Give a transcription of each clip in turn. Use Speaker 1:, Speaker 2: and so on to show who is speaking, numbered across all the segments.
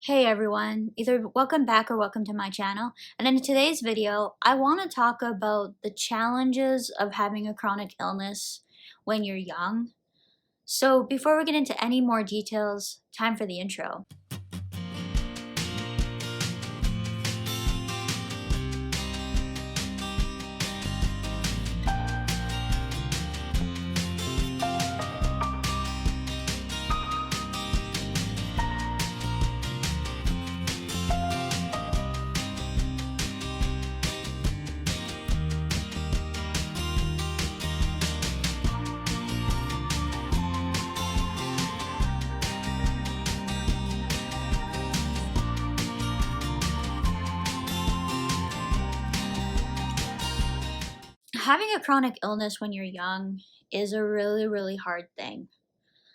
Speaker 1: Hey everyone, either welcome back or welcome to my channel. And in today's video, I want to talk about the challenges of having a chronic illness when you're young. So before we get into any more details, time for the intro. Having a chronic illness when you're young is a really hard thing.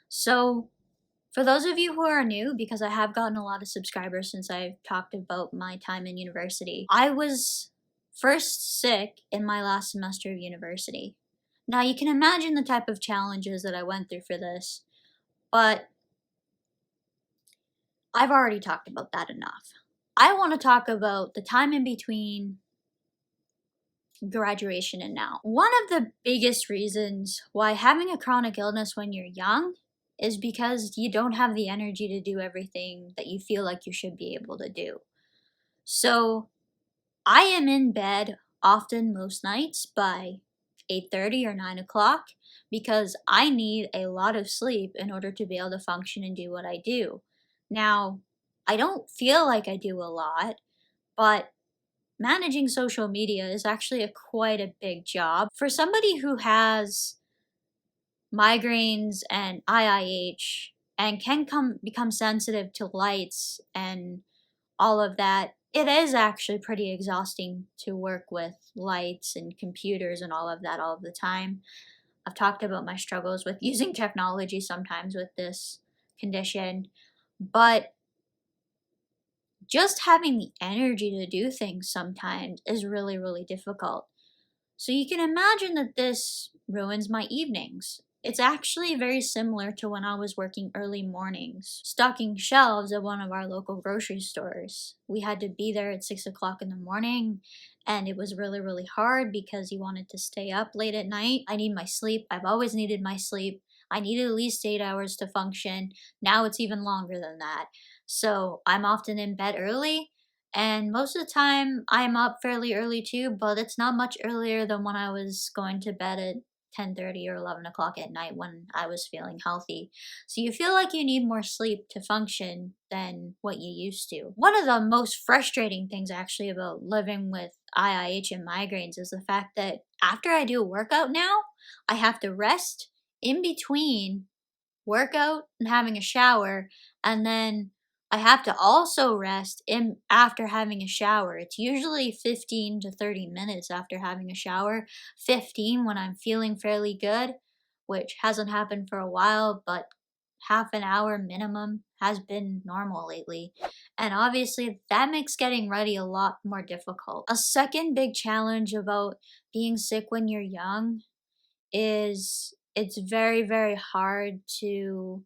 Speaker 1: So for those of you who are new, because I have gotten a lot of subscribers since I've talked about my time in university, I was first sick in my last semester of university. Now you can imagine the type of challenges that I went through for this, but I've already talked about that enough. I want to talk about the time in between graduation and now. One of the biggest reasons why having a chronic illness when you're young is because you don't have the energy to do everything that you feel like you should be able to do. So I am in bed often most nights by 8:30 or 9 o'clock because I need a lot of sleep in order to be able to function and do what I do. Now, I don't feel like I do a lot, but managing social media is actually quite a big job. For somebody who has migraines and IIH and can become sensitive to lights and all of that, it is actually pretty exhausting to work with lights and computers and all of that all of the time. I've talked about my struggles with using technology sometimes with this condition, but just having the energy to do things sometimes is really difficult. So you can imagine that this ruins my evenings. It's actually very similar to when I was working early mornings, stocking shelves at one of our local grocery stores. We had to be there at 6 o'clock in the morning, and it was really hard because you wanted to stay up late at night. I need my sleep. I've always needed my sleep. I needed at least 8 hours to function. Now it's even longer than that. So I'm often in bed early, and most of the time, I'm up fairly early too, but it's not much earlier than when I was going to bed at 10:30 or 11 o'clock at night when I was feeling healthy. So you feel like you need more sleep to function than what you used to. One of the most frustrating things actually about living with IIH and migraines is the fact that after I do a workout now, I have to rest in between workout and having a shower, and then I have to also rest in after having a shower. It's usually 15 to 30 minutes after having a shower. 15 when I'm feeling fairly good, which hasn't happened for a while, but half an hour minimum has been normal lately. And obviously that makes getting ready a lot more difficult. A second big challenge about being sick when you're young is it's very hard to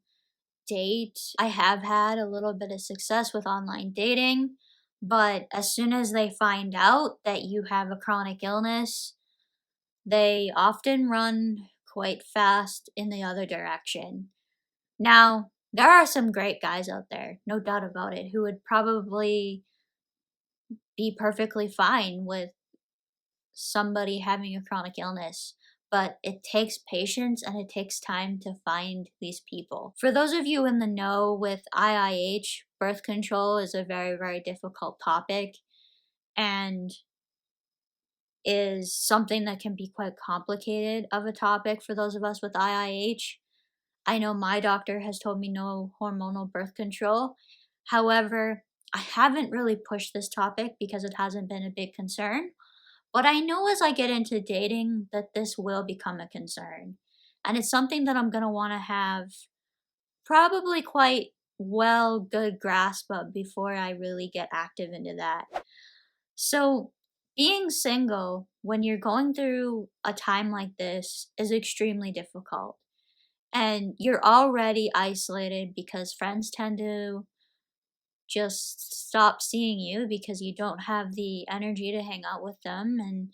Speaker 1: date. I have had a little bit of success with online dating, but as soon as they find out that you have a chronic illness, they often run quite fast in the other direction. Now, there are some great guys out there, no doubt about it, who would probably be perfectly fine with somebody having a chronic illness, but it takes patience and it takes time to find these people. For those of you in the know with IIH, birth control is a very difficult topic and is something that can be quite complicated of a topic for those of us with IIH. I know my doctor has told me no hormonal birth control. However, I haven't really pushed this topic because it hasn't been a big concern. But I know as I get into dating that this will become a concern. And it's something that I'm going to want to have probably quite good grasp of before I really get active into that. So, being single when you're going through a time like this is extremely difficult. And you're already isolated because friends tend to just stop seeing you because you don't have the energy to hang out with them. And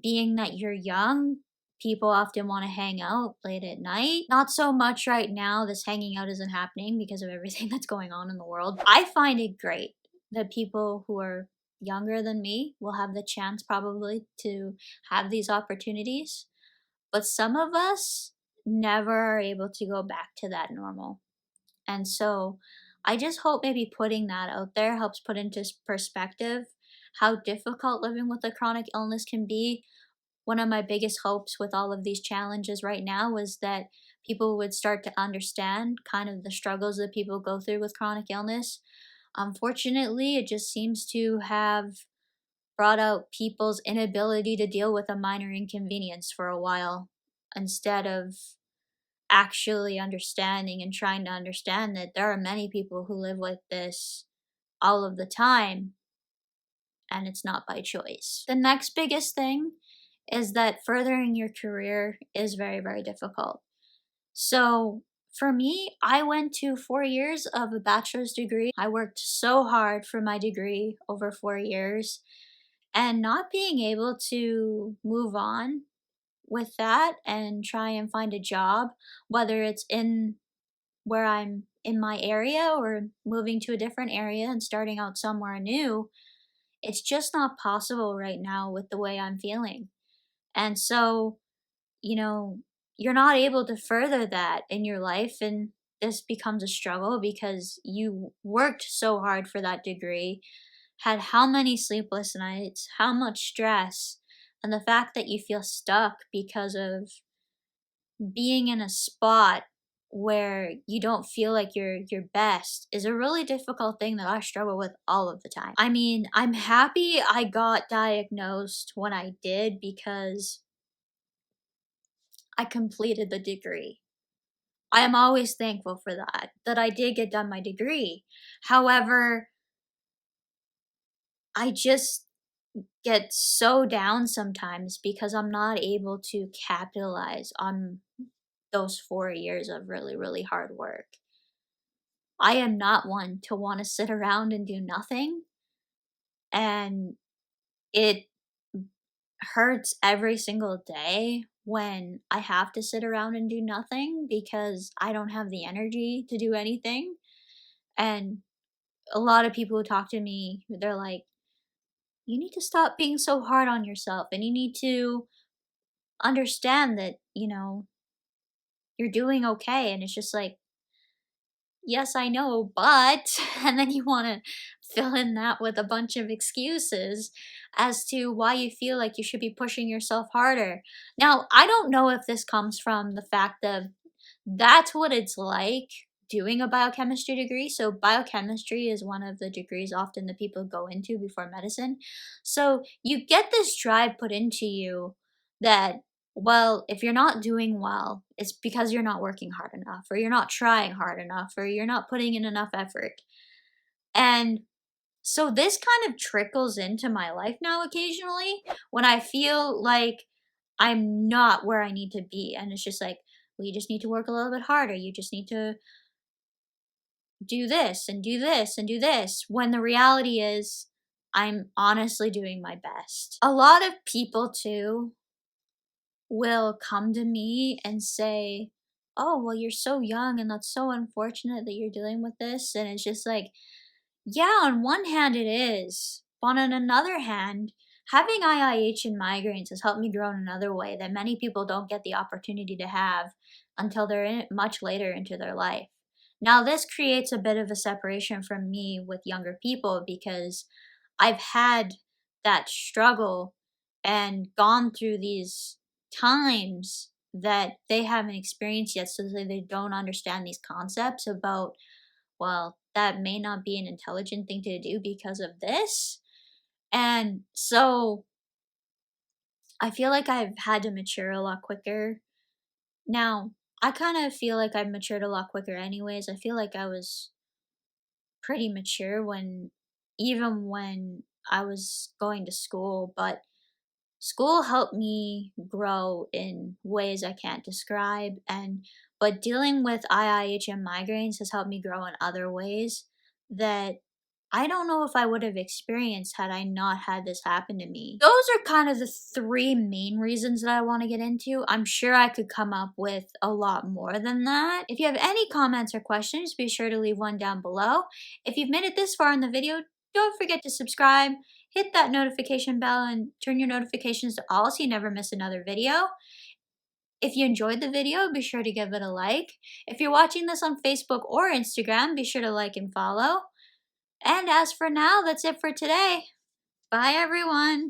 Speaker 1: being that you're young, people often want to hang out late at night. Not so much right now, this hanging out isn't happening because of everything that's going on in the world. I find it great that people who are younger than me will have the chance probably to have these opportunities. But some of us never are able to go back to that normal. And so I just hope maybe putting that out there helps put into perspective how difficult living with a chronic illness can be. One of my biggest hopes with all of these challenges right now was that people would start to understand kind of the struggles that people go through with chronic illness. Unfortunately, it just seems to have brought out people's inability to deal with a minor inconvenience for a while instead of actually understanding and trying to understand that there are many people who live with this all of the time and it's not by choice. The next biggest thing is that furthering your career is very, very difficult. So, for me, I went to 4 years of a bachelor's degree. I worked so hard for my degree over 4 years, and not being able to move on with that and try and find a job, whether it's in where I'm in my area or moving to a different area and starting out somewhere new, it's just not possible right now with the way I'm feeling. And so, you know, you're not able to further that in your life. And this becomes a struggle because you worked so hard for that degree, had how many sleepless nights, how much stress, and the fact that you feel stuck because of being in a spot where you don't feel like you're your best is a really difficult thing that I struggle with all of the time. I mean, I'm happy I got diagnosed when I did because I completed the degree. I am always thankful for that I did get done my degree. However, I just get so down sometimes because I'm not able to capitalize on those 4 years of really, really hard work. I am not one to want to sit around and do nothing. And it hurts every single day when I have to sit around and do nothing because I don't have the energy to do anything. And a lot of people who talk to me, they're like, you need to stop being so hard on yourself and you need to understand that, you're doing okay. And it's just like, yes, I know, but, and then you want to fill in that with a bunch of excuses as to why you feel like you should be pushing yourself harder. Now, I don't know if this comes from the fact of that's what it's like doing a biochemistry degree. So, biochemistry is one of the degrees often that people go into before medicine. So, you get this drive put into you that, well, if you're not doing well, it's because you're not working hard enough, or you're not trying hard enough, or you're not putting in enough effort. And so, this kind of trickles into my life now occasionally when I feel like I'm not where I need to be. And it's just like, well, you just need to work a little bit harder. You just need to do this and do this and do this. When the reality is, I'm honestly doing my best. A lot of people, too, will come to me and say, oh, well, you're so young and that's so unfortunate that you're dealing with this. And it's just like, yeah, on one hand it is, but on another hand, having IIH and migraines has helped me grow in another way that many people don't get the opportunity to have until they're in it much later into their life. Now, this creates a bit of a separation from me with younger people because I've had that struggle and gone through these times that they haven't experienced yet, so that they don't understand these concepts about, well, that may not be an intelligent thing to do because of this. And so I feel like I've had to mature a lot quicker. Now, I kind of feel like I've matured a lot quicker anyways. I feel like I was pretty mature even when I was going to school, but school helped me grow in ways I can't describe, and but dealing with IIH and migraines has helped me grow in other ways that I don't know if I would have experienced had I not had this happen to me. Those are kind of the three main reasons that I want to get into. I'm sure I could come up with a lot more than that. If you have any comments or questions, be sure to leave one down below. If you've made it this far in the video, don't forget to subscribe, hit that notification bell, and turn your notifications to all so you never miss another video. If you enjoyed the video, be sure to give it a like. If you're watching this on Facebook or Instagram, be sure to like and follow. And as for now, that's it for today. Bye, everyone.